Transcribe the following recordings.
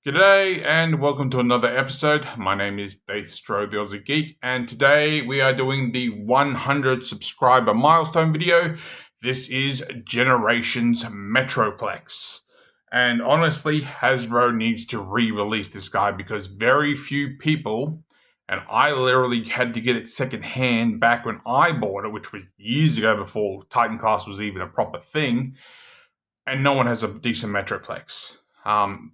G'day and welcome to another episode. My name is Daethstro, the Aussie Geek, and today we are doing the 100 subscriber milestone video. This is Generations Metroplex. And honestly, Hasbro needs to re-release this guy because very few people, and I literally had to get it secondhand back when I bought it, which was years ago before Titan Class was even a proper thing, and no one has a decent Metroplex.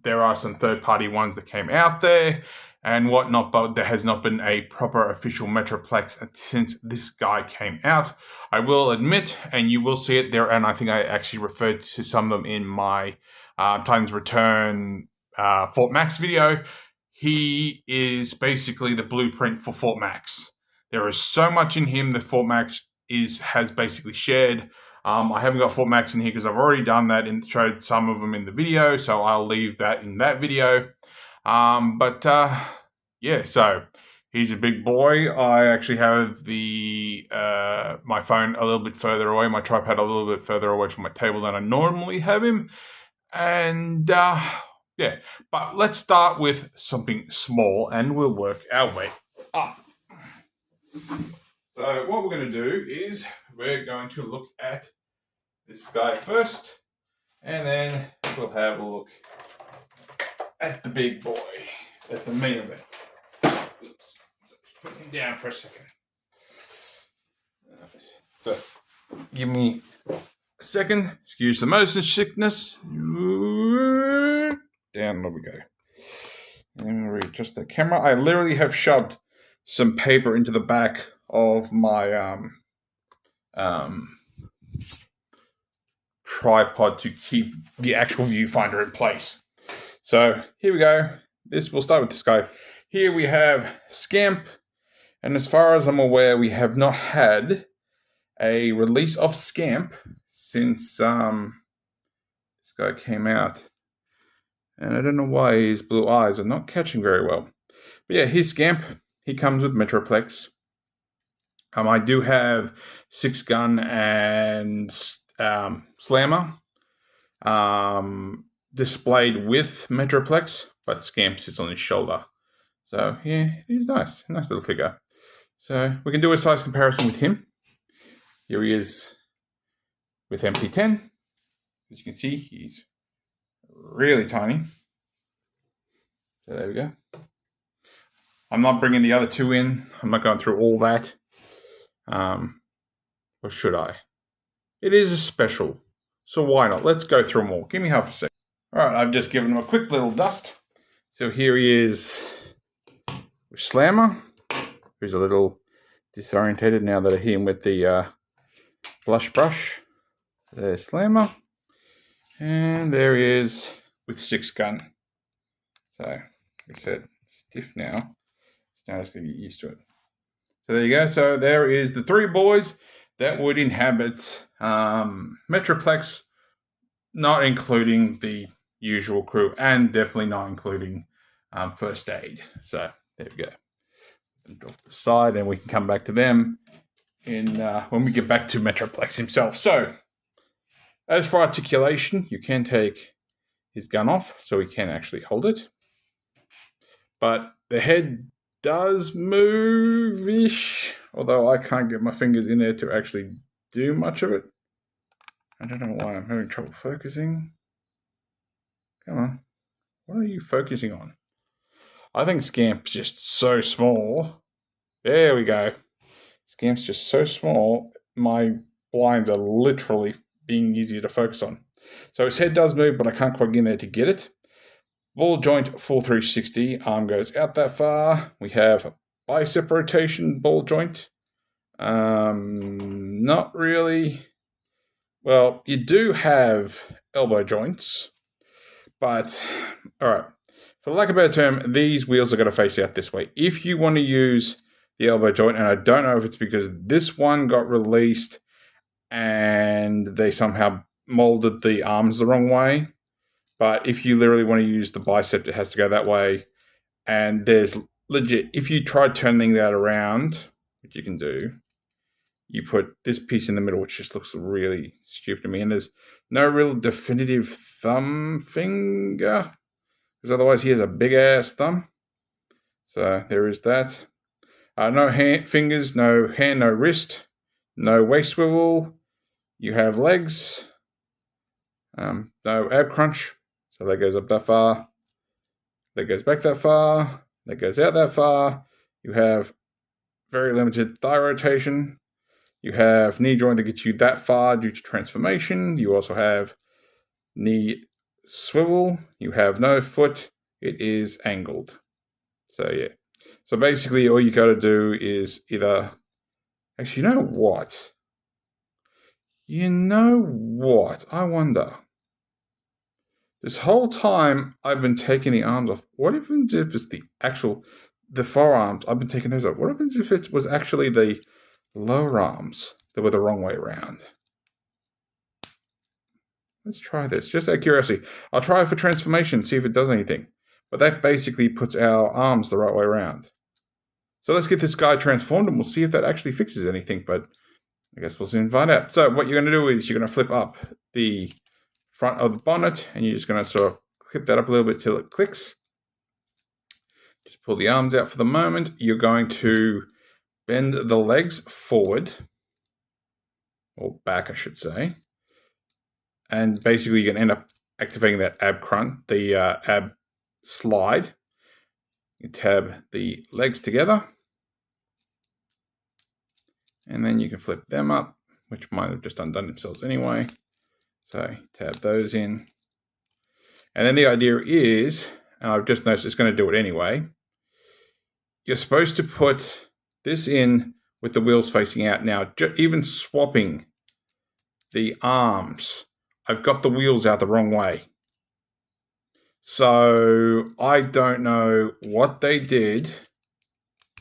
There are some third-party ones that came out there and whatnot, but there has not been a proper official Metroplex since this guy came out. I will admit, and you will see it there, and I think I actually referred to some of them in my Titans Return Fort Max video. He is basically the blueprint for Fort Max. There is so much in him that Fort Max has basically shared. I haven't got Fort Max in here because I've already done that and showed some of them in the video, so I'll leave that in that video. Yeah, so he's a big boy. I actually have my phone a little bit further away, my tripod a little bit further away from my table than I normally have him. And yeah, but let's start with something small and we'll work our way up. So what we're going to do is we're going to look at this guy first, and then we'll have a look at the big boy, at the meat of it. Oops, put him down for a second. So, give me a second. Excuse the motion sickness. Down, there we go. And readjust the camera. I literally have shoved some paper into the back of my tripod to keep the actual viewfinder in place. So here we go. We'll start with this guy. Here we have Scamp, and as far as I'm aware, we have not had a release of Scamp since this guy came out. And I don't know why his blue eyes are not catching very well. But yeah, here's Scamp. He comes with Metroplex. I do have 6-gun and Slammer displayed with Metroplex, but Scamp sits on his shoulder. So yeah, he's nice little figure. So we can do a size comparison with him. Here he is with MP10. As you can see, he's really tiny. So there we go. I'm not bringing the other two in. I'm not going through all that. Or should I? It is a special, so why not? Let's go through them all. Give me half a second. Alright, I've just given him a quick little dust. So here he is with Slammer, who's a little disorientated now that I hit him with the blush brush. There's Slammer. And there he is with 6-gun. So, like I said, stiff now. So now I just going to get used to it. So there you go. So there is the 3 boys that would inhabit Metroplex, not including the usual crew, and definitely not including First Aid. So there we go. Off the side, and we can come back to them when we get back to Metroplex himself. So as for articulation, you can take his gun off, so he can actually hold it. But the head does move-ish, although I can't get my fingers in there to actually do much of it. I don't know why I'm having trouble focusing. Come on. What are you focusing on? I think Scamp's just so small. There we go. Scamp's just so small, my blinds are literally being easier to focus on. So his head does move, but I can't quite get in there to get it. Ball joint full 360, arm goes out that far. We have bicep rotation ball joint. Not really. Well, you do have elbow joints, but all right. For lack of a better term, these wheels are going to face out this way. If you want to use the elbow joint, and I don't know if it's because this one got released and they somehow molded the arms the wrong way, but if you literally want to use the bicep, it has to go that way. And there's legit, if you try turning that around, which you can do, you put this piece in the middle, which just looks really stupid to me. And there's no real definitive thumb finger. because otherwise he has a big ass thumb. So there is that. No fingers, no hand, no wrist, no waist swivel. You have legs. No ab crunch. So that goes up that far. That goes back that far. That goes out that far. You have very limited thigh rotation. You have knee joint that gets you that far due to transformation. You also have knee swivel. You have no foot. It is angled. So yeah. So basically all you got to do is either... Actually, you know what? I wonder. This whole time I've been taking the arms off. What happens if it's the forearms? I've been taking those off. What happens if it was actually the lower arms that were the wrong way around? Let's try this, just out of curiosity. I'll try it for transformation, see if it does anything. But that basically puts our arms the right way around. So let's get this guy transformed and we'll see if that actually fixes anything. But I guess we'll soon find out. So what you're going to do is you're going to flip up the front of the bonnet and you're just going to sort of clip that up a little bit till it clicks. Just pull the arms out for the moment. You're going to bend the legs forward, or back I should say. And basically you're going to end up activating that ab crunch, the ab slide. You tab the legs together. And then you can flip them up, which might have just undone themselves anyway. So tab those in. And then the idea is, and I've just noticed it's going to do it anyway, you're supposed to put this in with the wheels facing out. Now, even swapping the arms, I've got the wheels out the wrong way. So I don't know what they did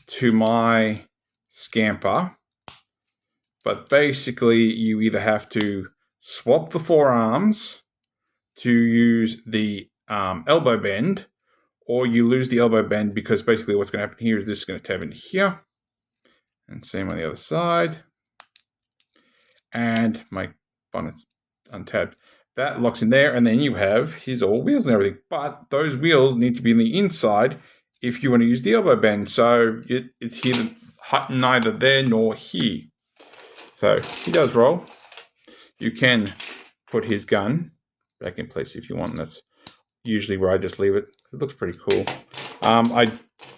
to my scamper, but basically you either have to swap the forearms to use the elbow bend, or you lose the elbow bend, because basically what's going to happen here is this is going to tab in here, and same on the other side, and my bonnet's untabbed. That locks in there, and then you have his all wheels and everything. But those wheels need to be in the inside if you want to use the elbow bend. So it's here, neither there nor here. So he does roll. You can put his gun back in place if you want. That's usually where I just leave it. It looks pretty cool. I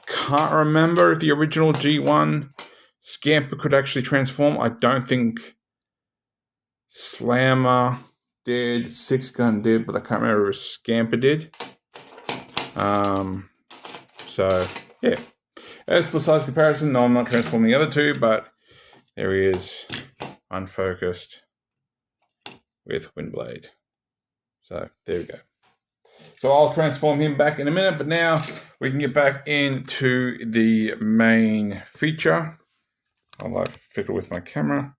can't remember if the original G1 Scamper could actually transform. I don't think Slammer did, Six Gun did, but I can't remember if Scamper did. So yeah. As for size comparison, no, I'm not transforming the other two, but there he is, unfocused with Windblade. So there we go. So I'll transform him back in a minute, but now we can get back into the main feature. I'll fiddle with my camera.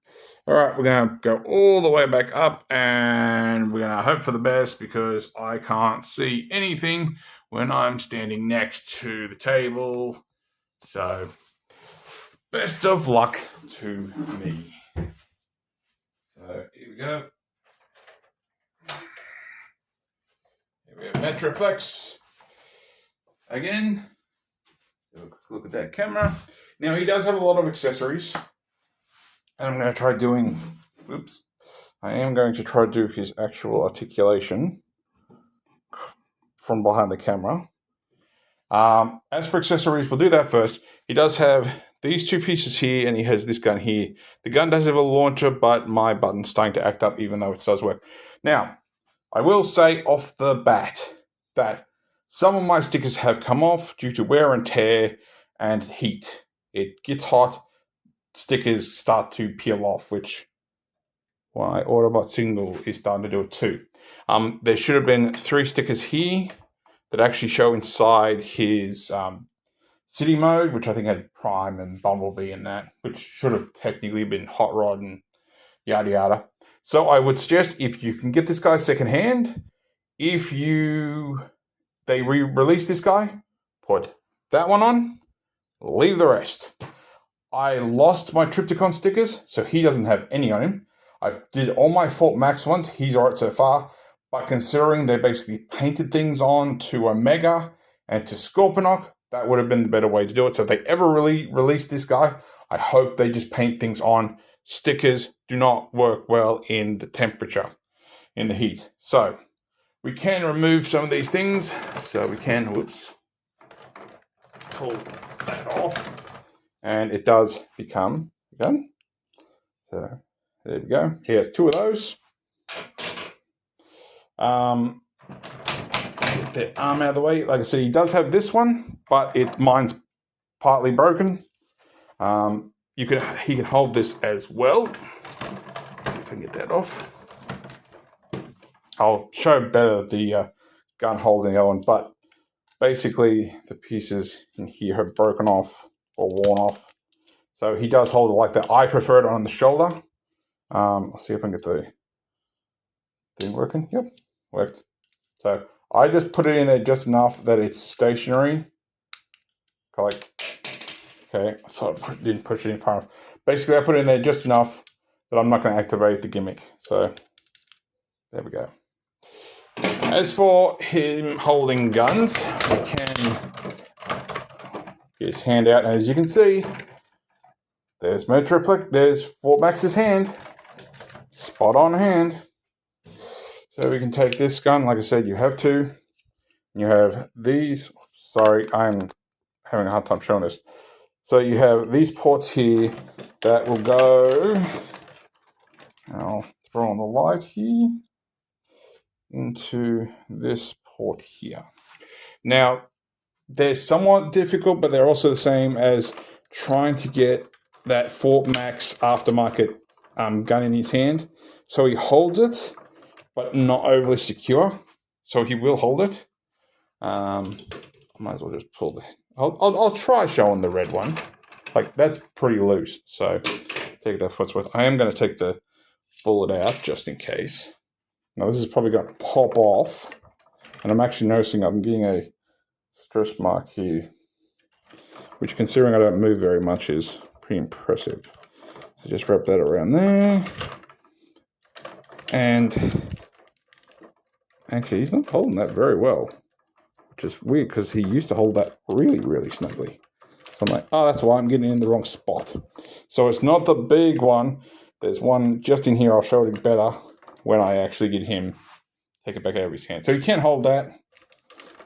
All right, we're going to go all the way back up, and we're going to hope for the best, because I can't see anything when I'm standing next to the table. So best of luck to me. So here we go. Here we have Metroplex again. Look at that camera. Now he does have a lot of accessories. And I'm going to try doing, I am going to try to do his actual articulation from behind the camera. As for accessories, we'll do that first. He does have these two pieces here, and he has this gun here. The gun does have a launcher, but my button's starting to act up, even though it does work. Now, I will say off the bat that some of my stickers have come off due to wear and tear and heat. It gets hot, stickers start to peel off, which my Autobot single is starting to do it too. There should have been 3 stickers here that actually show inside his city mode, which I think had Prime and Bumblebee in that, which should have technically been Hot Rod and yada yada. So I would suggest, if you can get this guy secondhand, if they re-release this guy, put that one on, leave the rest. I lost my Triptychon stickers, so he doesn't have any on him. I did all my Fort Max ones. He's alright so far. but considering they basically painted things on to Omega and to Scorponok, that would have been the better way to do it. So if they ever really release this guy, I hope they just paint things on. Stickers do not work well in the temperature, in the heat. So we can remove some of these things. So we can, pull that off. And it does become done. So there we go. Here's 2 of those. Get the arm out of the way. Like I said, he does have this one, but mine's partly broken. He can hold this as well. Let's see if I can get that off. I'll show better the gun holding the other one, but basically the pieces in here have broken off or worn off. So he does hold it like that. I prefer it on the shoulder. I'll see if I can get the thing working. Yep, worked. So I just put it in there just enough that it's stationary. Like, okay, so I didn't push it in far enough. Basically, I put it in there just enough that I'm not going to activate the gimmick. So there we go. As for him holding guns, we can get his hand out, and as you can see, there's Metroplex, there's Fort Max's hand, spot on hand. So we can take this gun, like I said, you have 2. You have these, sorry, I'm having a hard time showing this. So you have these ports here that will go, I'll throw on the light here, into this port here. Now, they're somewhat difficult, but they're also the same as trying to get that Fort Max aftermarket gun in his hand. So he holds it, but not overly secure. So he will hold it. I might as well just pull this. I'll try showing the red one. Like, that's pretty loose. So take that for what's worth. I am going to take the bullet out just in case. Now this is probably going to pop off. And I'm actually noticing I'm getting a stress mark here, which, considering I don't move very much, is pretty impressive. So just wrap that around there. And actually, he's not holding that very well, which is weird because he used to hold that really, really snugly. So I'm like, oh, that's why I'm getting in the wrong spot. So it's not the big one. There's one just in here. I'll show it better when I actually get him, take it back out of his hand. So he can't hold that,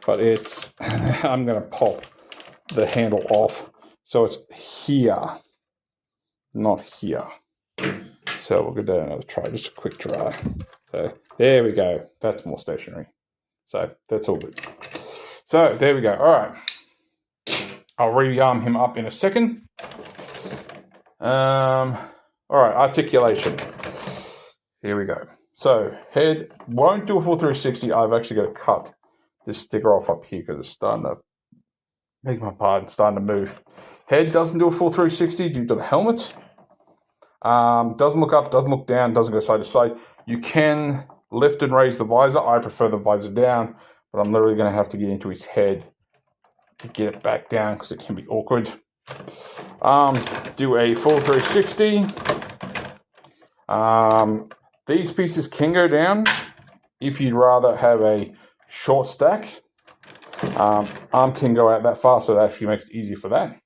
but it's, I'm going to pop the handle off. So it's here, not here. So we'll give that another try, just a quick try. So there we go. That's more stationary. So that's all good. So there we go. All right. I'll rearm him up in a second. All right, articulation. Here we go. So head won't do a full 360. I've actually got to cut this sticker off up here because it's starting to, beg my pardon, starting to move. Head doesn't do a full 360 due to the helmet. Doesn't look up, doesn't look down, doesn't go side to side. You can lift and raise the visor. I prefer the visor down, but I'm literally going to have to get into his head to get it back down because it can be awkward. Arms do a full 360. These pieces can go down if you'd rather have a short stack. Arm can go out that far, so that actually makes it easier for that.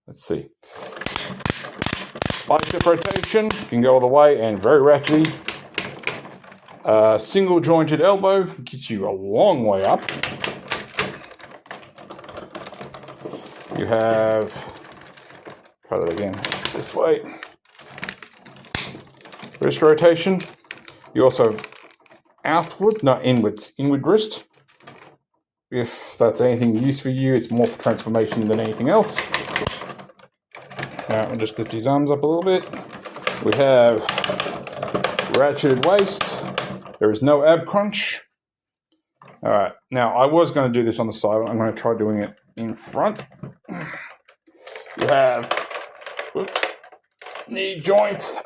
Let's see. Bicep rotation can go all the way and very ratchety. Single jointed elbow gets you a long way up. You have, try that again, this way. Wrist rotation. You also have outward, not inwards, inward wrist. If that's anything use for you, it's more for transformation than anything else. Now, we'll just lift his arms up a little bit. We have ratcheted waist. There is no ab crunch. All right. Now, I was going to do this on the side, but I'm going to try doing it in front. You have knee joints.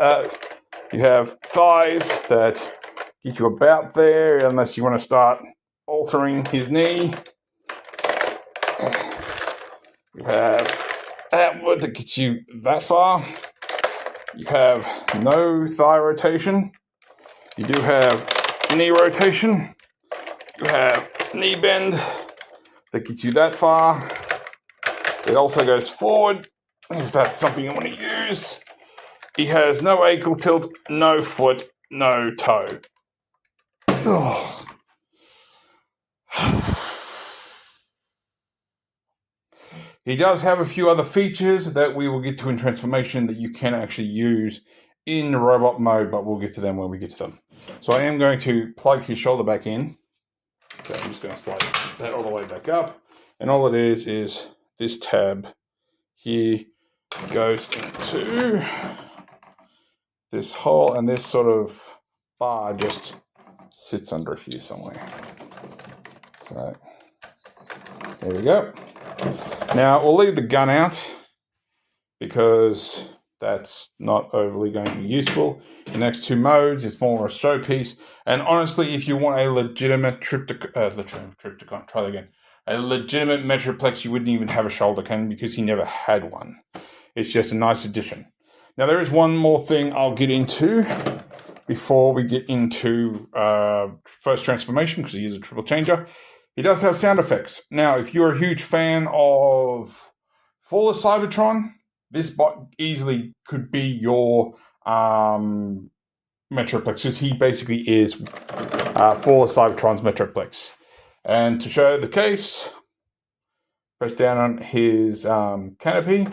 You have thighs that get you about there, unless you want to start altering his knee. You have outward that gets you that far. You have no thigh rotation. You do have knee rotation. You have knee bend that gets you that far. It also goes forward, if that's something you want to use. He has no ankle tilt, no foot, no toe. Oh. He does have a few other features that we will get to in transformation that you can actually use in robot mode, but we'll get to them when we get to them. So I am going to plug his shoulder back in. So I'm just going to slide that all the way back up. And all it is this tab here goes into this hole, and this sort of bar just sits under here somewhere. So there we go. Now we'll leave the gun out because that's not overly going to be useful. The next two modes, it's more a showpiece. And honestly, if you want a legitimate a legitimate Metroplex, you wouldn't even have a shoulder cannon because he never had one. It's just a nice addition. Now there is one more thing I'll get into before we get into first transformation, because he is a triple changer. He does have sound effects. Now, if you're a huge fan of Fall of Cybertron, this bot easily could be your Metroplex, because he basically is Fall of Cybertron's Metroplex. And to show the case, press down on his canopy.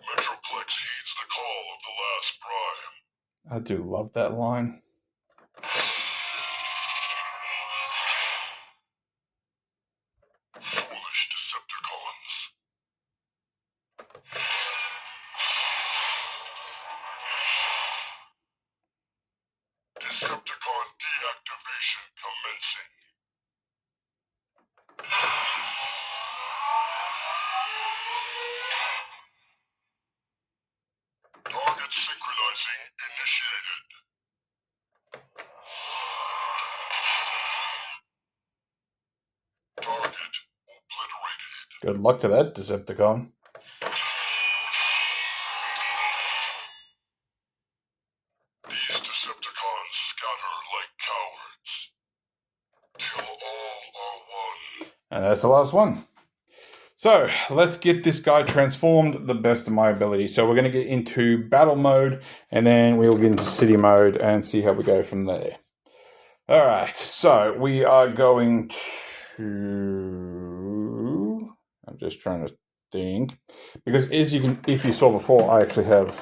Metroplex heeds the call of the last prime. I do love that line. Foolish Decepticons. Decepticon deactivation commencing. Target synchronizing initiated. Target obliterated. Good luck to that, Decepticon. These Decepticons scatter like cowards. Till all are one. And that's the last one. So let's get this guy transformed the best of my ability. So we're going to get into battle mode, and then we'll get into city mode and see how we go from there. All right, so we are going to... I'm just trying to think, because as you can, if you saw before, I actually have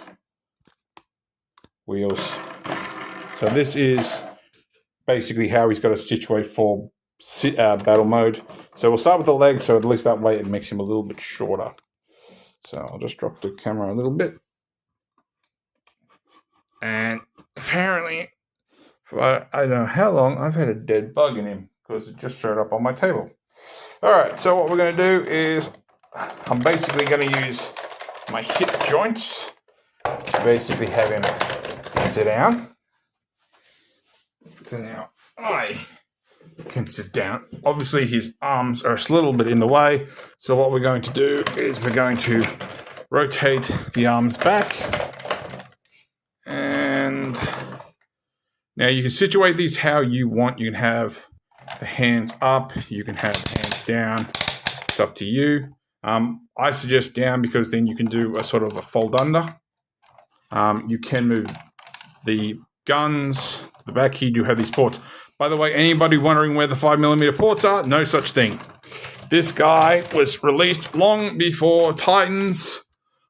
wheels. So this is basically how he's got to situate for battle mode. So we'll start with the legs, so at least that way it makes him a little bit shorter. So I'll just drop the camera a little bit. And apparently, for I don't know how long, I've had a dead bug in him because it just showed up on my table. Alright, so what we're going to do is I'm basically going to use my hip joints to basically have him sit down. So now I can sit down. Obviously his arms are a little bit in the way, so what we're going to do is we're going to rotate the arms back, and now you can situate these how you want. You can have the hands up, you can have the hands down, it's up to you. I suggest down because then you can do a sort of a fold under. You can move the guns to the back here. You have these ports. By the way, anybody wondering where the 5mm ports are? No such thing. This guy was released long before Titans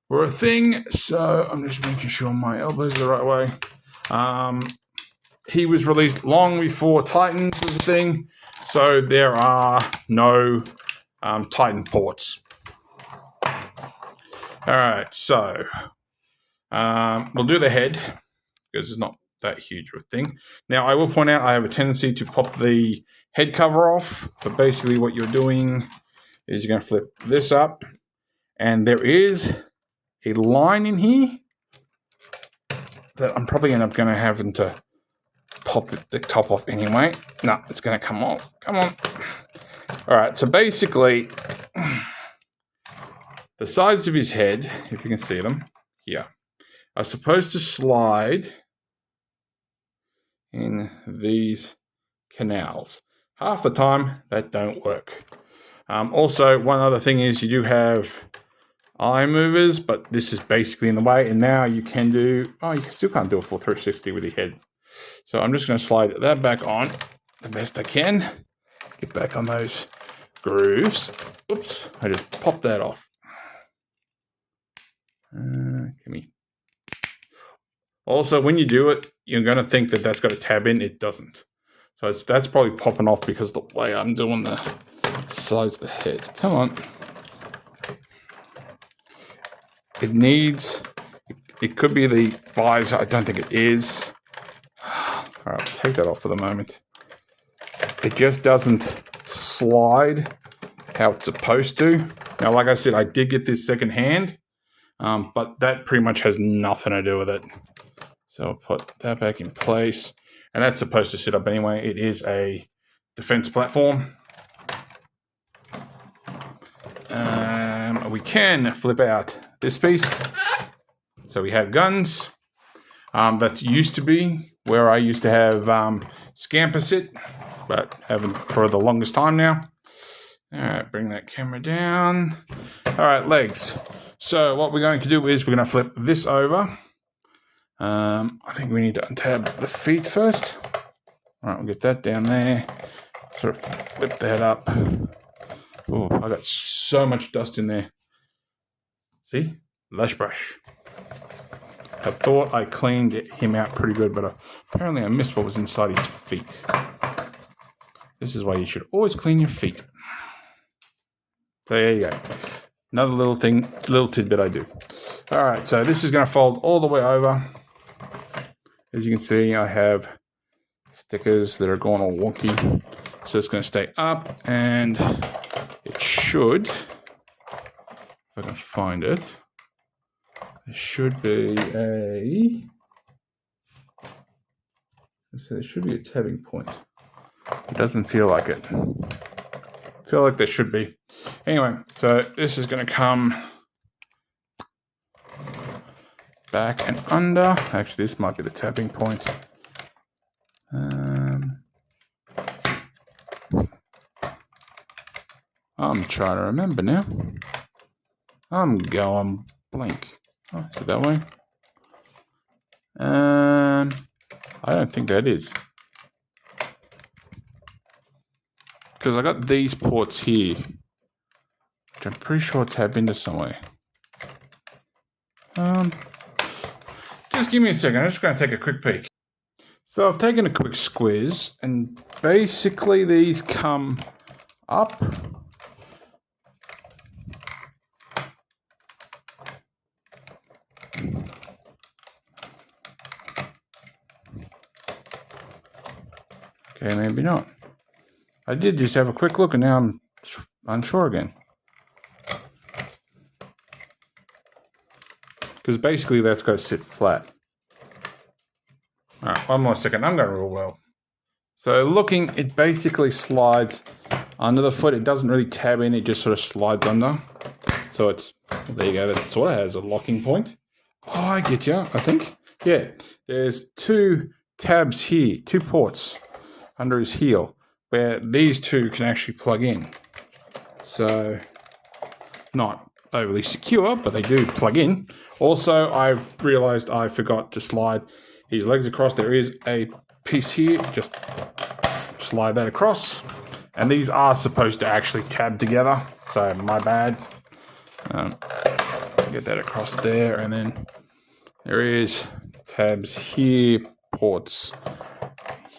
were a thing, so I'm just making sure my elbow's the right way. He was released long before Titans was a thing, so there are no Titan ports. Alright, so we'll do the head, because it's not that huge of a thing. Now, I will point out I have a tendency to pop the head cover off, but basically what you're doing is you're going to flip this up, and there is a line in here that I'm probably going to have to pop the top off anyway. No, it's going to come off. Come on. All right, so basically, the sides of his head, if you can see them here, are supposed to slide in these canals. Half the time, that don't work. Also, one other thing is you do have eye movers, but this is basically in the way, and now you can do, you still can't do a full 360 with your head. So I'm just going to slide that back on the best I can. Get back on those grooves. Oops, I just popped that off. Also, when you do it, you're going to think that that's got a tab in. It doesn't. So that's probably popping off because the way I'm doing the sides of the head. Come on. It needs, it could be the visor. I don't think it is. All right, take that off for the moment. It just doesn't slide how it's supposed to. Now, like I said, I did get this second hand, but that pretty much has nothing to do with it. So I'll put that back in place. And that's supposed to sit up anyway. It is a defense platform. We can flip out this piece. So we have guns. That used to be where I used to have Scamper sit, but haven't for the longest time now. All right, bring that camera down. All right, legs. So what we're going to do is we're going to flip this over. I think we need to untab the feet first. All right, we'll get that down there. Sort of flip that up. Oh, I got so much dust in there. See? Lush brush. I thought I cleaned him out pretty good, but apparently I missed what was inside his feet. This is why you should always clean your feet. So there you go. Another little thing, little tidbit I do. All right, so this is going to fold all the way over. As you can see, I have stickers that are going all wonky. So it's going to stay up, and it should, if I can find it, there should be there should be a tabbing point. It doesn't feel like it. I feel like there should be. Anyway, so this is going to come back and under. Actually, this might be the tapping point. I'm trying to remember now. I'm going blank. Oh, is it that way? I don't think that is. Because I got these ports here, which I'm pretty sure tab into somewhere. Just give me a second. I'm just going to take a quick peek. So I've taken a quick squiz, and basically these come up. Okay, maybe not. I did just have a quick look, and now I'm unsure again. Because basically that's got to sit flat. Alright, one more second. I'm going real well. So looking, it basically slides under the foot. It doesn't really tab in. It just sort of slides under. So it's, there you go. That sort of has a locking point. Oh, I get you, I think. Yeah, there's two tabs here, two ports under his heel, where these two can actually plug in. So, not overly secure, but they do plug in. Also, I've realized I forgot to slide his legs across. There is a piece here, just slide that across. And these are supposed to actually tab together, so my bad. Get that across there, and then there is tabs here, ports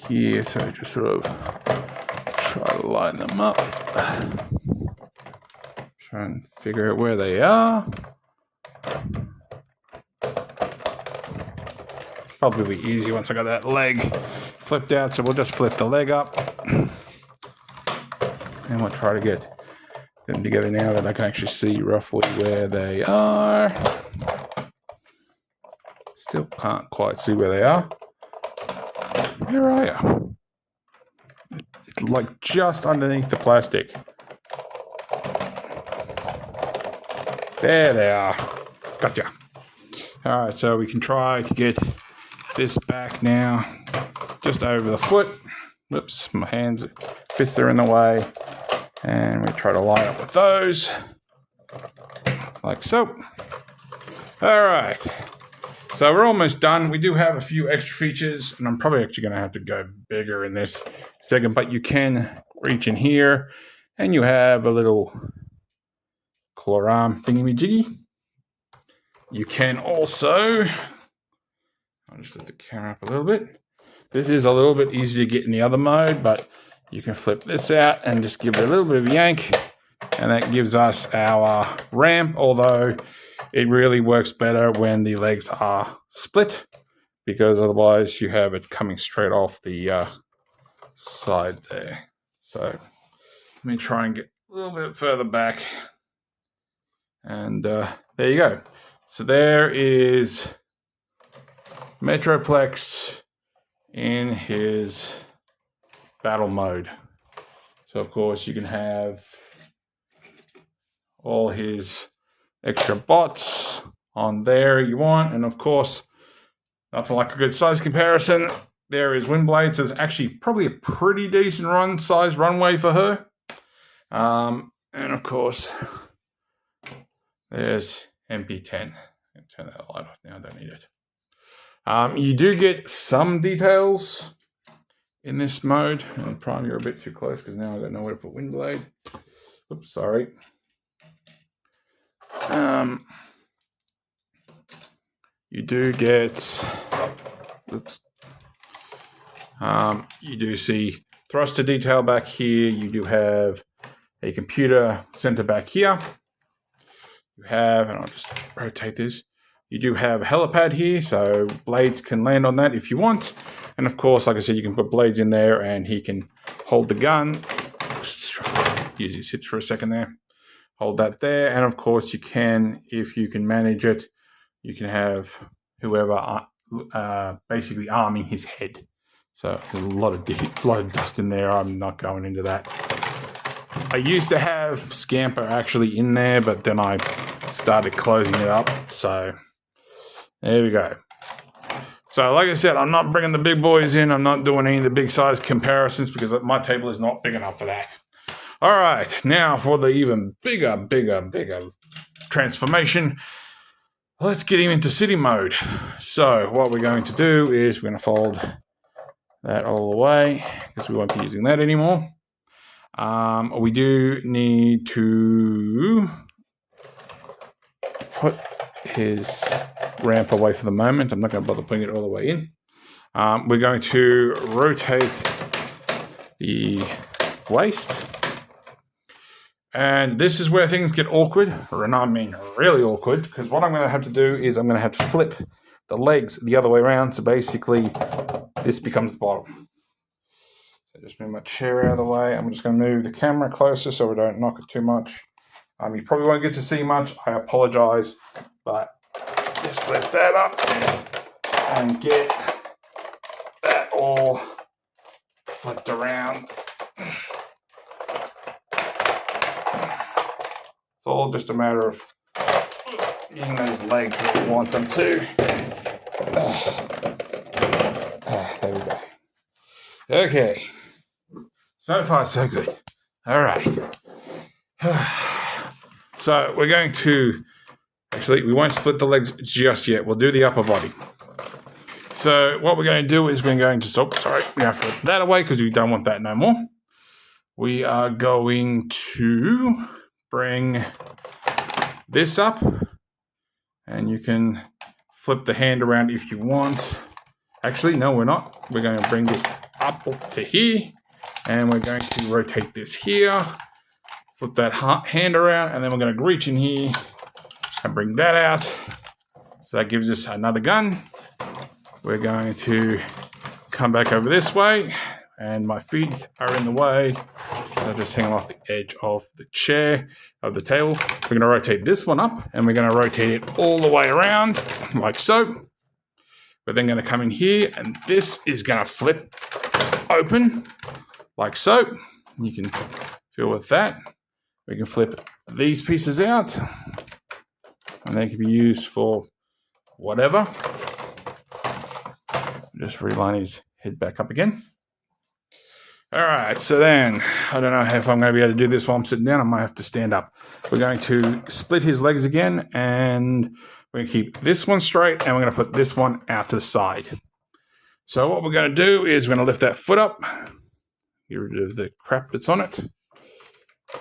here, so just sort of try to line them up. Try and figure out where they are. Probably be easy once I got that leg flipped out, so we'll just flip the leg up. And we'll try to get them together now that I can actually see roughly where they are. Still can't quite see where they are. Where are you? like just underneath the plastic. There they are. Gotcha. All right, so we can try to get this back now, just over the foot. Whoops, my hands, fists are in the way. And we try to line up with those, like so. All right, so we're almost done. We do have a few extra features, and I'm probably actually going to have to go bigger in this second, but you can reach in here, and you have a little claw arm thingy-majiggy. You can also, I'll just lift the camera up a little bit. This is a little bit easier to get in the other mode, but you can flip this out and just give it a little bit of a yank, and that gives us our ramp, although it really works better when the legs are split, because otherwise you have it coming straight off the side there. So let me try and get a little bit further back, and there you go. So there is Metroplex in his battle mode. So of course you can have all his extra bots on there you want, and of course, nothing like a good size comparison. There is Windblade, so it's actually probably a pretty decent size runway for her. And of course, there's MP10. Turn that light off now, I don't need it. You do get some details in this mode, and Prime, you're a bit too close because now I don't know where to put Windblade. Oops, sorry. You do get, you do see thruster detail back here. You do have a computer center back here. You have, and I'll just rotate this, you do have a helipad here, so blades can land on that if you want. And of course, like I said, you can put blades in there and he can hold the gun. Use his hips for a second there. Hold that there. And of course you can, if you can manage it, you can have whoever basically arming his head. So there's a lot of dust in there. I'm not going into that. I used to have Scamper actually in there, but then I started closing it up. So there we go. So like I said, I'm not bringing the big boys in. I'm not doing any of the big size comparisons because my table is not big enough for that. All right, now for the even bigger transformation. Let's get him into city mode. So what we're going to do is we're going to fold that all the way because we won't be using that anymore. We do need to put his ramp away for the moment. I'm not going to bother putting it all the way in. We're going to rotate the waist. And this is where things get awkward, and I mean really awkward, because what I'm going to have to do is I'm going to have to flip the legs the other way around. So basically, this becomes the bottom. So just move my chair out of the way. I'm just going to move the camera closer so we don't knock it too much. You probably won't get to see much. I apologize, but just lift that up and get that all flipped around. It's all just a matter of getting those legs where we want them to. There we go. Okay. So far, so good. All right. So we're going to, actually, we won't split the legs just yet. We'll do the upper body. So what we're going to do is we're going to, we have to flip that away because we don't want that no more. We are going to bring this up, and you can flip the hand around if you want. Actually, no, we're not. We're going to bring this up to here, and we're going to rotate this here, flip that hand around, and then we're going to reach in here and bring that out. So that gives us another gun. We're going to come back over this way, and my feet are in the way. So just hanging off the edge of the chair, of the table. We're going to rotate this one up, and we're going to rotate it all the way around, like so. We're then going to come in here, and this is going to flip open, like so. You can fill with that. We can flip these pieces out, and they can be used for whatever. Just realign his head back up again. All right, so then, I don't know if I'm going to be able to do this while I'm sitting down. I might have to stand up. We're going to split his legs again, and we're going to keep this one straight, and we're going to put this one out to the side. So what we're going to do is we're going to lift that foot up, get rid of the crap that's on it,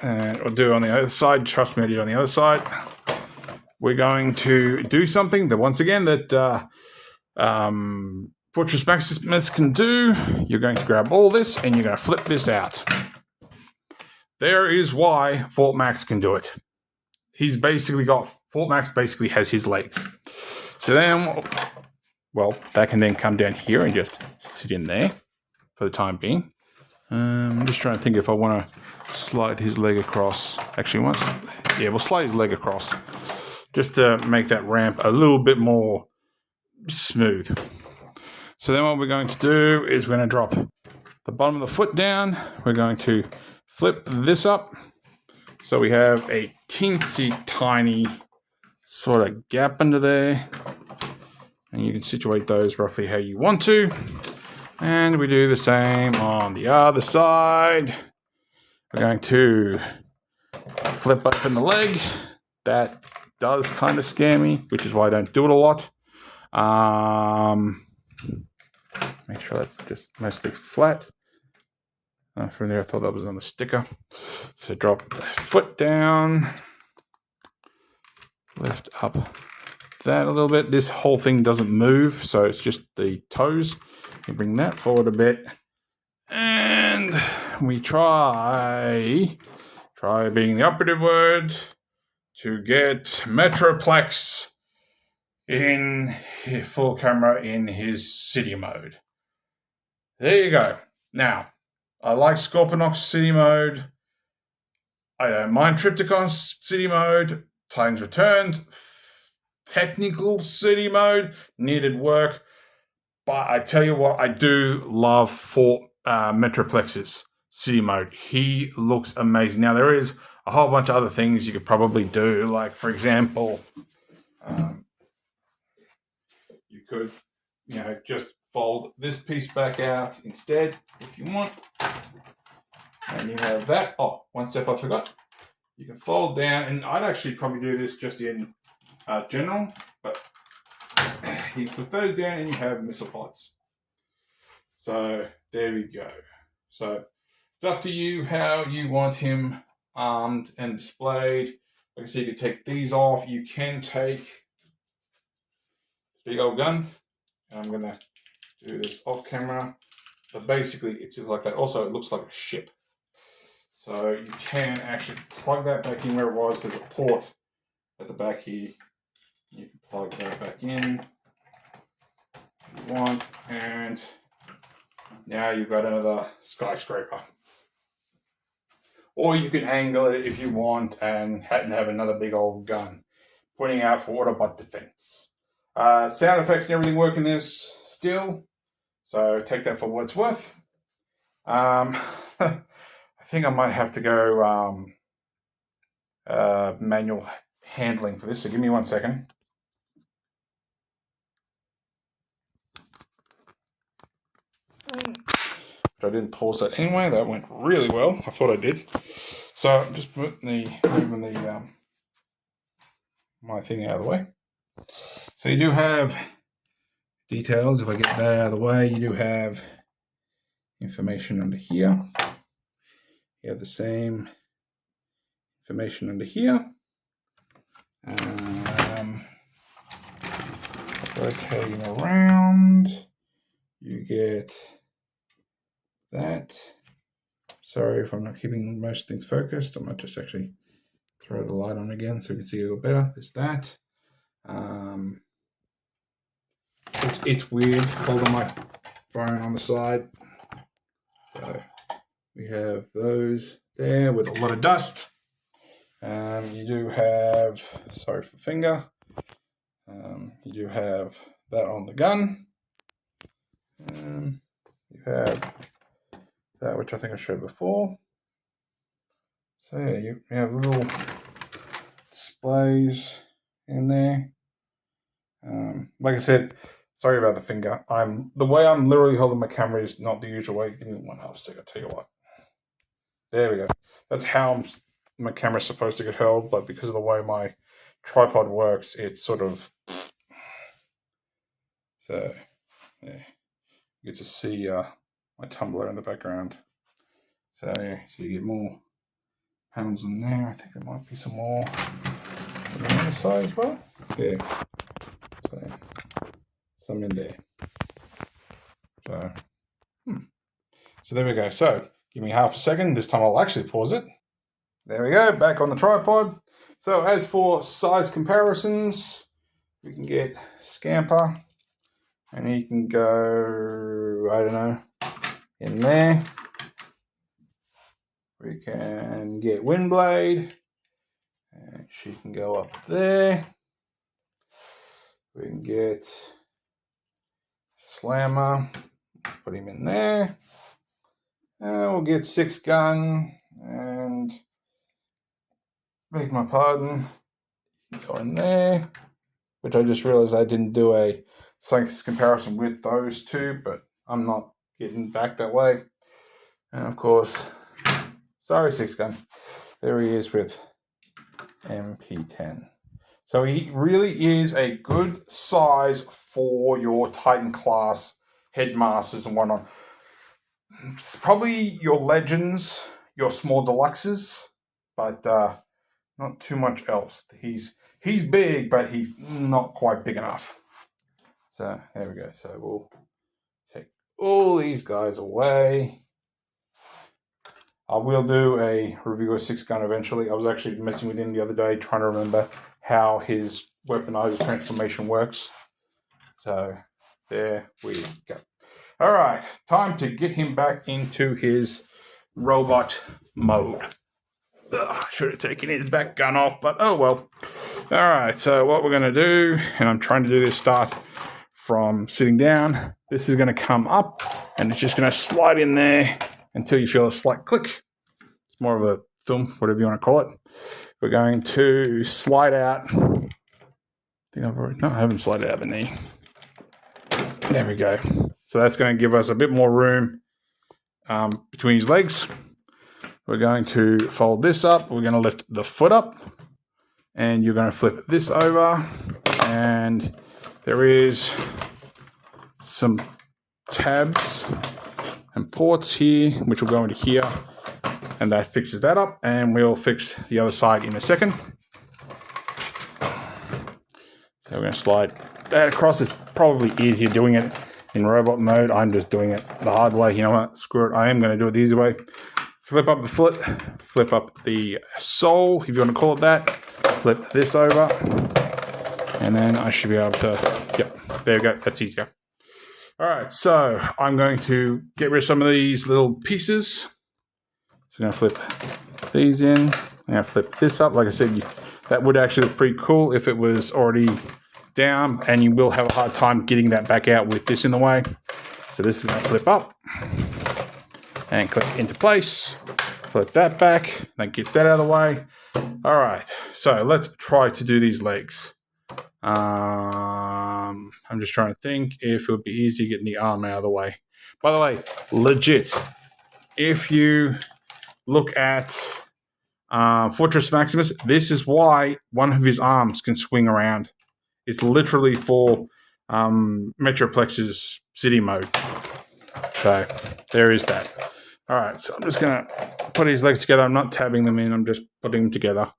and we'll do it on the other side. Trust me, I did it on the other side. We're going to do something that, once again, that Fortress Maximus can do. You're going to grab all this and you're going to flip this out. There is why Fort Max can do it. He's basically got, Fort Max basically has his legs. So then, well, that can then come down here and just sit in there for the time being. I'm just trying to think if I want to slide his leg across. Actually, we'll slide his leg across just to make that ramp a little bit more smooth. So then what we're going to do is we're going to drop the bottom of the foot down. We're going to flip this up so we have a teensy tiny sort of gap under there. And you can situate those roughly how you want to. And we do the same on the other side. We're going to flip open the leg. That does kind of scare me, which is why I don't do it a lot. Make sure that's just mostly flat. From there, I thought that was on the sticker. So drop the foot down, lift up that a little bit. This whole thing doesn't move, so it's just the toes. You bring that forward a bit, and we try being the operative word, to get Metroplex in full camera in his city mode. There you go. Now, I like Scorponok's city mode. I don't mind Triptychon's city mode. Titans Returned, technical city mode, needed work. But I tell you what, I do love Metroplex's city mode. He looks amazing. Now, there is a whole bunch of other things you could probably do. Like, for example, you could, just fold this piece back out instead if you want. And you have that. Oh, one step I forgot. You can fold down, and I'd actually probably do this just in general, but you put those down and you have missile pods. So there we go. So it's up to you how you want him armed and displayed. Like I said, you can take these off. You can take this big old gun. And I'm going to do this off camera. But basically, it's just like that. Also, it looks like a ship. So you can actually plug that back in where it was. There's a port at the back here. You can plug that back in if you want. And now you've got another skyscraper. Or you can angle it if you want and have another big old gun pointing out for Autobot defense. Sound effects and everything work in this still. So take that for what it's worth. I think I might have to go manual handling for this. So give me 1 second. But I didn't pause that anyway. That went really well. I thought I did. So I'm just moving my thing out of the way. So you do have details. If I get that out of the way, you do have information under here. You have the same information under here. Rotating around, you get that. Sorry if I'm not keeping most things focused. I might just actually throw the light on again so you can see a little better. There's that. It's weird holding my phone on the side. So we have those there with a lot of dust. You do have, sorry for finger, you do have that on the gun. You have that, which I think I showed before. So yeah, you have little displays in there. Like I said, sorry about the finger. The way I'm literally holding my camera is not the usual way. Give me 1/2 second, I'll tell you what. There we go. That's how my camera's supposed to get held, but because of the way my tripod works, it's sort of... So, yeah. You get to see my tumbler in the background. So you get more panels in there. I think there might be some more on the other side as well. Yeah. So, some in there. So there we go. So give me 1/2 second. This time I'll actually pause it. There we go. Back on the tripod. So as for size comparisons, we can get Scamper, and he can go, I don't know, in there. We can get Windblade, and she can go up there. We can get Slammer, put him in there. And we'll get 6 Gun, and beg my pardon, go in there, which I just realized I didn't do a size comparison with those two, but I'm not getting back that way. And of course, sorry 6 Gun, there he is with MP10. So he really is a good size for your Titan class headmasters and whatnot. It's probably your legends, your small deluxes, but not too much else. He's big, but he's not quite big enough. So there we go. So we'll take all these guys away. I will do a review of 6 Gun eventually. I was actually messing with him the other day, trying to remember how his weaponizer transformation works. So there we go. All right, time to get him back into his robot mode. Should have taken his back gun off, but oh well. All right, so what we're going to do, and I'm trying to do this start from sitting down. This is going to come up, and it's just going to slide in there until you feel a slight click. It's more of a film, whatever you want to call it. We're going to slide out. I haven't slid out the knee. There we go. So that's going to give us a bit more room between his legs. We're going to fold this up. We're going to lift the foot up, and you're going to flip this over, and there is some tabs and ports here, which will go into here, and that fixes that up, and we'll fix the other side in a second. So we're going to slide that across. It's probably easier doing it in robot mode. I'm just doing it the hard way. You know what? Screw it. I am going to do it the easy way. Flip up the foot, flip up the sole, if you want to call it that. Flip this over, and then I should be able to, yep, there we go. That's easier. All right, so I'm going to get rid of some of these little pieces. So I'm going to flip these in. I'm going to flip this up. Like I said, that would actually look pretty cool if it was already down, and you will have a hard time getting that back out with this in the way. So this is going to flip up and click into place. Flip that back. That gets that out of the way. All right, so let's try to do these legs. I'm just trying to think if it would be easier getting the arm out of the way. By the way, legit, if you look at Fortress Maximus, this is why one of his arms can swing around. It's literally for Metroplex's city mode. So there is that. All right, so I'm just going to put his legs together. I'm not tabbing them in. I'm just putting them together.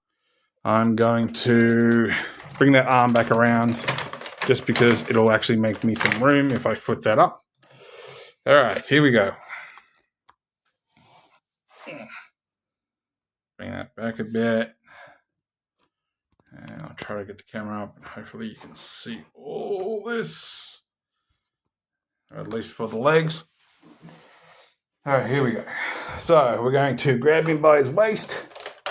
I'm going to bring that arm back around just because it'll actually make me some room if I foot that up. All right, here we go. Bring that back a bit. And I'll try to get the camera up. Hopefully you can see all this, or at least for the legs. All right, here we go. So we're going to grab him by his waist,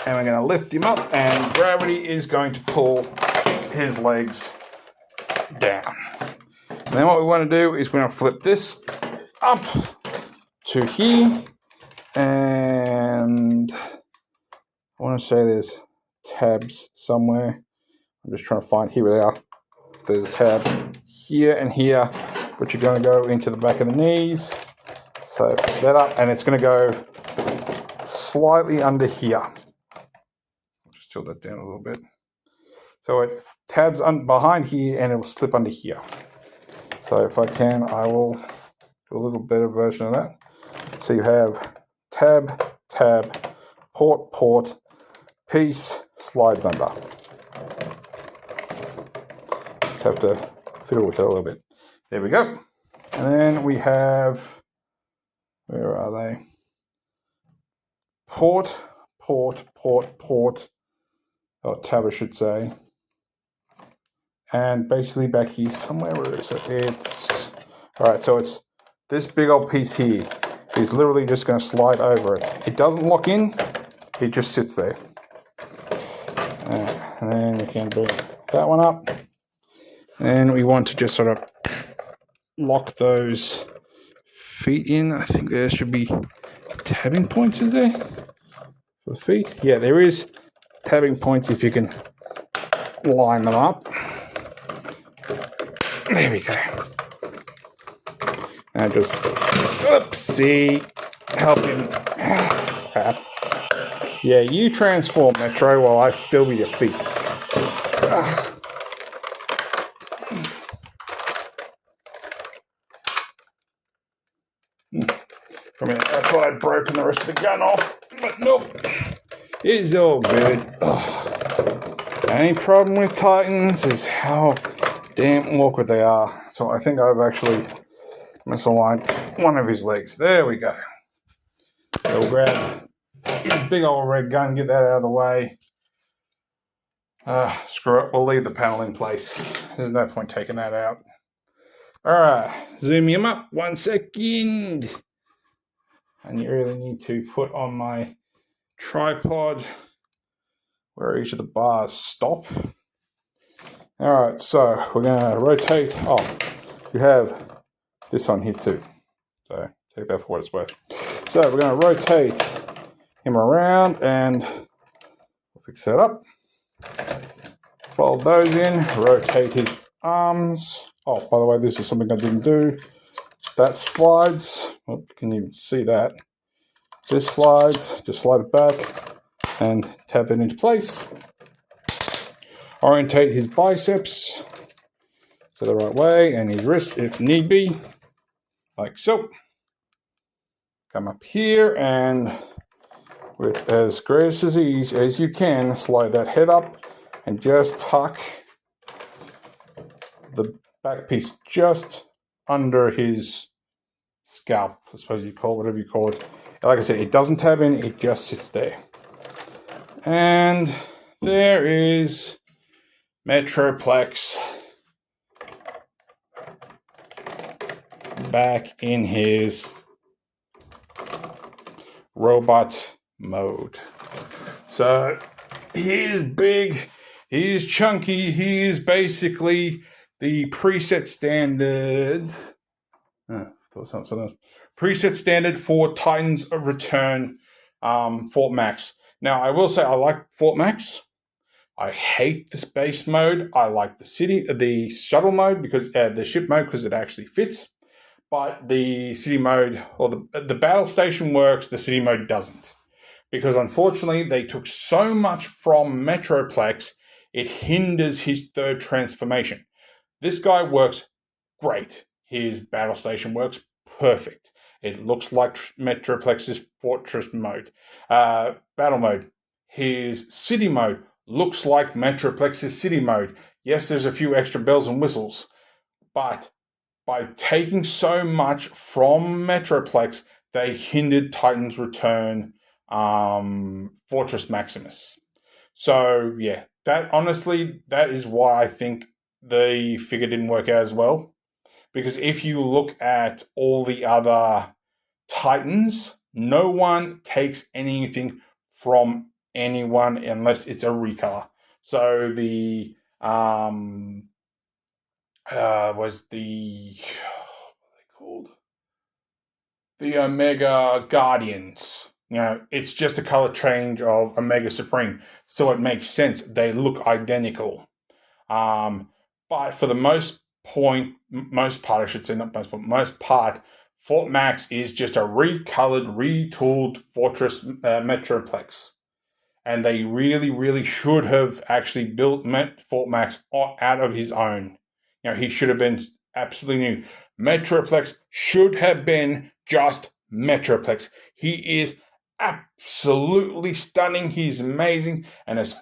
and we're going to lift him up, and gravity is going to pull his legs down. And then what we want to do is we're going to flip this up to here, And I want to say there's tabs somewhere. I'm just trying to find, here they are. There's a tab here and here, which are going to go into the back of the knees. So put that up, and it's going to go slightly under here. I'll just tilt that down a little bit. So it tabs behind here, and it will slip under here. So if I can, I will do a little better version of that. So you have tab, tab, port, port, piece, slides under. Just have to fiddle with it a little bit. There we go. And then we have, where are they? Port, port, port, port, or tab I should say. And basically back here somewhere, where is it? It's, alright, so it's this big old piece here is literally just going to slide over it. It doesn't lock in, it just sits there. And then we can bring that one up. And we want to just sort of lock those feet in. I think there should be tabbing points, is there? For the feet? Yeah, there is tabbing points if you can line them up. There we go. And just, oopsie, help him. Crap. Yeah, you transform, Metro, while I fill with your feet. For a minute, I thought I'd broken the rest of the gun off, but nope. It's all good. Any problem with Titans is how damn awkward they are. So I think I've actually misaligned one of his legs. There we go. So we'll grab his big old red gun, get that out of the way. Screw it, we'll leave the panel in place. There's no point taking that out. Alright, zoom him up 1 second. And you really need to put on my tripod where each of the bars stop. Alright, so we're going to rotate. Oh, you have this on here too. So take that for what it's worth. So we're going to rotate him around and we'll fix that up. Fold those in, rotate his arms. Oh, by the way, this is something I didn't do. That slides. Oh, can you see that? This slides, just slide it back and tap it into place. Orientate his biceps to the right way and his wrists if need be, like so. Come up here and with as gracious ease as you can, slide that head up and just tuck the back piece just under his scalp, I suppose you call it, whatever you call it. Like I said, it doesn't tab in, it just sits there. And there is Metroplex back in his robot mode. So he is big, he is chunky, he is basically the preset standard. Preset standard for Titans Return Fort Max. Now, I will say I like Fort Max. I hate the space mode. I like the shuttle mode because the ship mode because it actually fits. But the city mode or the battle station works. The city mode doesn't, because unfortunately they took so much from Metroplex. It hinders his third transformation. This guy works great. His battle station works perfect. It looks like Metroplex's fortress mode, battle mode. His city mode looks like Metroplex's city mode. Yes, there's a few extra bells and whistles, but by taking so much from Metroplex, they hindered Titan's Return Fortress Maximus. So yeah, that is why I think the figure didn't work out as well. Because if you look at all the other Titans, no one takes anything from anyone unless it's a recolor. So the was the what are they called? the Omega Guardians. You know, it's just a color change of Omega Supreme, so it makes sense. They look identical. But for the most part, I should say, not most part, Fort Max is just a recolored, retooled Fortress Metroplex. And they really, really should have actually built Fort Max out of his own. You know, he should have been absolutely new. Metroplex should have been just Metroplex. He is absolutely stunning. He's amazing. And as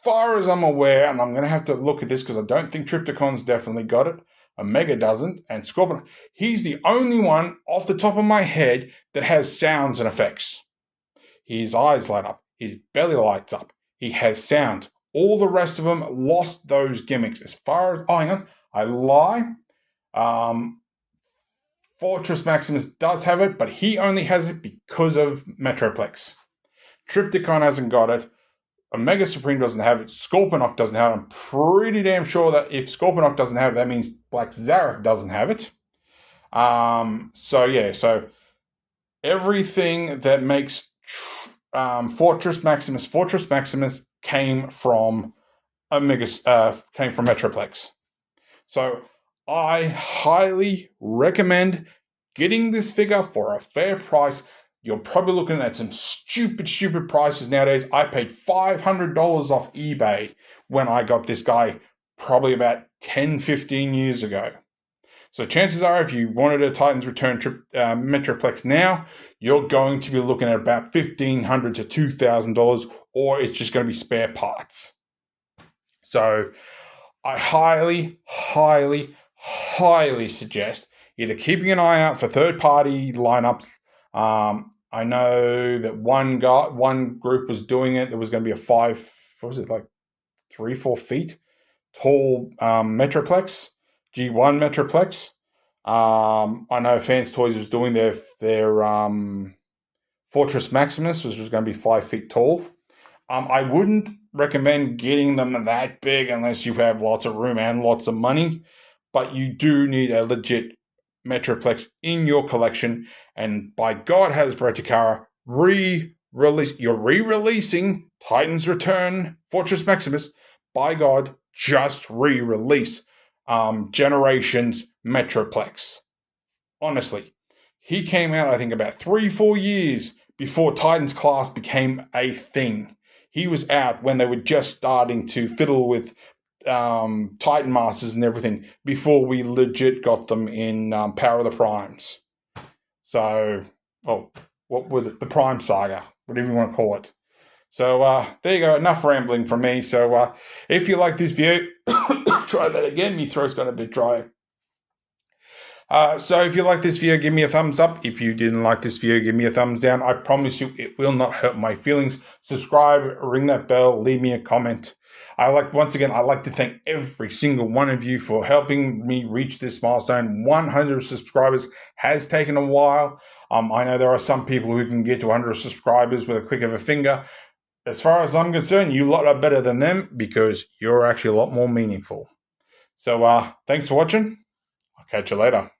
far as I'm aware, and I'm going to have to look at this because I don't think Trypticon's definitely got it. Omega doesn't. And Scorpion, he's the only one off the top of my head that has sounds and effects. His eyes light up. His belly lights up. He has sound. All the rest of them lost those gimmicks. As far as... Oh, hang on. I lie. Fortress Maximus does have it, but he only has it because of Metroplex. Trypticon hasn't got it. Omega Supreme doesn't have it. Scorponok doesn't have it. I'm pretty damn sure that if Scorponok doesn't have it, that means Black Zarak doesn't have it. So everything that makes Fortress Maximus came from Metroplex. So I highly recommend getting this figure for a fair price. You're probably looking at some stupid prices nowadays. I paid $500 off eBay when I got this guy probably about 10-15 years ago. So chances are, if you wanted a Titans Return Metroplex now, you're going to be looking at about $1,500 to $2,000, or it's just going to be spare parts. So I highly suggest either keeping an eye out for third-party lineups. I know that one group was doing it. There was going to be a 3-4 feet tall Metroplex, G1 Metroplex. I know Fans Toys was doing their Fortress Maximus, which was going to be 5 feet tall. I wouldn't recommend getting them that big unless you have lots of room and lots of money, but you do need a legit Metroplex in your collection. And by God, Hasbro Takara, you're re-releasing Titans Return Fortress Maximus. By God, just re-release Generations Metroplex. Honestly, he came out, I think, about 3-4 years before Titans Class became a thing. He was out when they were just starting to fiddle with Titan Masters and everything before we legit got them in Power of the Primes. So, what was it? The Prime Saga, whatever you want to call it. So, there you go. Enough rambling from me. So, if you like this video, try that again. My throat's got a bit dry. So if you like this video, give me a thumbs up. If you didn't like this video, give me a thumbs down. I promise you it will not hurt my feelings. Subscribe, ring that bell, leave me a comment. Once again, I'd like to thank every single one of you for helping me reach this milestone. 100 subscribers has taken a while. I know there are some people who can get to 100 subscribers with a click of a finger. As far as I'm concerned, you lot are better than them because you're actually a lot more meaningful. So thanks for watching. I'll catch you later.